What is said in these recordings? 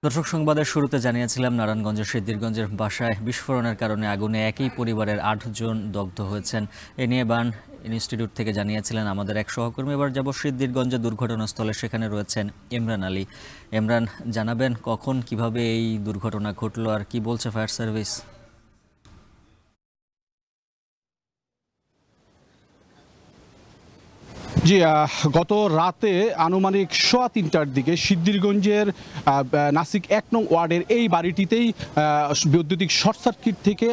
দর্শক সংবাদের শুরুতে জানিয়েছিলাম নারায়ণগঞ্জের সিদ্ধিরগঞ্জের বাসায় বিস্ফোরণের কারণে আগুনে একই পরিবারের ৮ জন দগ্ধ হয়েছেন। এ নিয়ে বার্ন ইনস্টিটিউট থেকে জানিয়েছিলেন আমাদের এক সহকর্মী। এবার যাব সিদ্ধিরগঞ্জের দুর্ঘটনাস্থলে, সেখানে রয়েছেন ইমরান আলী। ইমরান, জানাবেন কখন কিভাবে এই দুর্ঘটনা ঘটলো আর কি বলছে ফায়ার সার্ভিস? জি, গত রাতে আনুমানিক ৩:৩০টার দিকে সিদ্ধিরগঞ্জের নাসিক ১ নং ওয়ার্ডের এই বাড়িটিতেই বৈদ্যুতিক শর্ট সার্কিট থেকে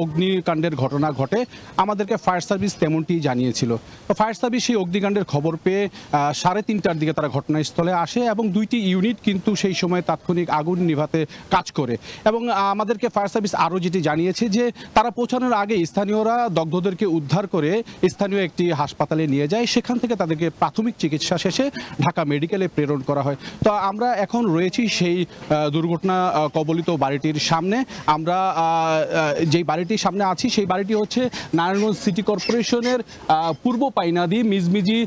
অগ্নিকাণ্ডের ঘটনা ঘটে। আমাদেরকে ফায়ার সার্ভিস তেমনটি জানিয়েছিল। তো ফায়ার সার্ভিস সেই অগ্নিকাণ্ডের খবর পেয়ে ৩:৩০টার দিকে তারা ঘটনাস্থলে আসে এবং ২টি ইউনিট কিন্তু সেই সময় তাৎক্ষণিক আগুন নিভাতে কাজ করে। এবং আমাদেরকে ফায়ার সার্ভিস আরও যেটি জানিয়েছে যে তারা পৌঁছানোর আগে স্থানীয়রা দগ্ধদেরকে উদ্ধার করে স্থানীয় একটি হাসপাতালে নিয়ে যায়। সেখান থেকে তাদেরকে প্রাথমিক চিকিৎসা শেষে ঢাকা মেডিকেলে প্রেরণ করা হয়। তো আমরা এখন রয়েছি সেই দুর্ঘটনা কবলিত বাড়িটির সামনে। আমরা যেই বাড়িটির সামনে আছি সেই বাড়িটি হচ্ছে নারায়ণগঞ্জ সিটি কর্পোরেশনের পূর্ব পাইনাদি মিজমিজি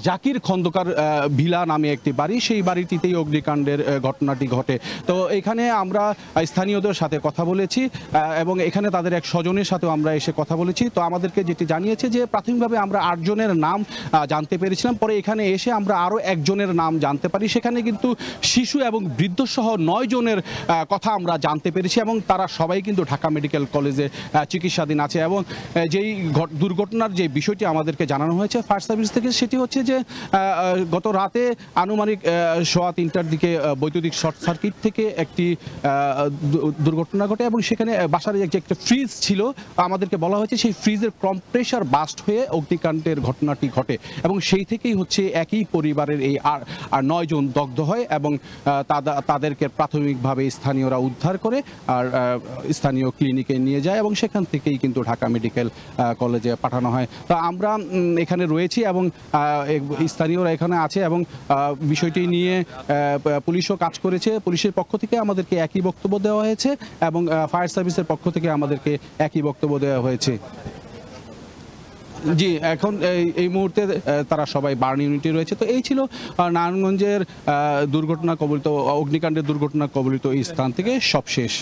জাকির খন্দকার ভিলা নামে একটি বাড়ি। সেই বাড়িটিতেই অগ্নিকাণ্ডের ঘটনাটি ঘটে। তো এখানে আমরা স্থানীয়দের সাথে কথা বলেছি এবং এখানে তাদের এক স্বজনের সাথেও আমরা এসে কথা বলেছি। তো আমাদেরকে যেটি জানিয়েছে যে প্রাথমিকভাবে আমরা ৮ জনের নাম জানতে পেরেছিলাম, পরে এখানে এসে আমরা আরও একজনের নাম জানতে পারি। সেখানে কিন্তু শিশু এবং বৃদ্ধ সহ ৯ জনের কথা আমরা জানতে পেরেছি এবং তারা সবাই কিন্তু ঢাকা মেডিকেল কলেজে চিকিৎসাধীন আছে। এবং যেই দুর্ঘটনার যে বিষয়টি আমাদেরকে জানানো হয়েছে ফায়ার সার্ভিস থেকে, সেটি হচ্ছে যে গত রাতে আনুমানিক ৩:৩০টার দিকে বৈদ্যুতিক শর্ট সার্কিট থেকে একটি দুর্ঘটনা ঘটে এবং সেখানে বাসার যে একটা ফ্রিজ ছিল, আমাদেরকে বলা হয়েছে সেই ফ্রিজের কম্প্রেসার বাস্ট হয়ে অগ্নিকাণ্ডের ঘটনাটি ঘটে এবং সেই থেকেই হচ্ছে একই পরিবারের এই ৯ জন দগ্ধ হয় এবং তাদেরকে প্রাথমিকভাবে স্থানীয়রা উদ্ধার করে আর স্থানীয় ক্লিনিকে নিয়ে যায় এবং সেখান থেকেই কিন্তু ঢাকা মেডিকেল কলেজে পাঠানো হয়। তো আমরা এখানে রয়েছি এবং স্থানীয়রা এখানে আছে এবং বিষয়টি নিয়ে পুলিশও কাজ করেছে। পুলিশের পক্ষ থেকে আমাদেরকে একই বক্তব্য দেওয়া হয়েছে এবং ফায়ার সার্ভিসের পক্ষ থেকে আমাদেরকে একই বক্তব্য দেওয়া হয়েছে। জি, এখন এই মুহূর্তে তারা সবাই বার্ন ইউনিটে রয়েছে। তো এই ছিল নারায়ণগঞ্জের দুর্ঘটনা কবলিত অগ্নিকাণ্ডের দুর্ঘটনা কবলিত এই স্থান থেকে সবশেষ।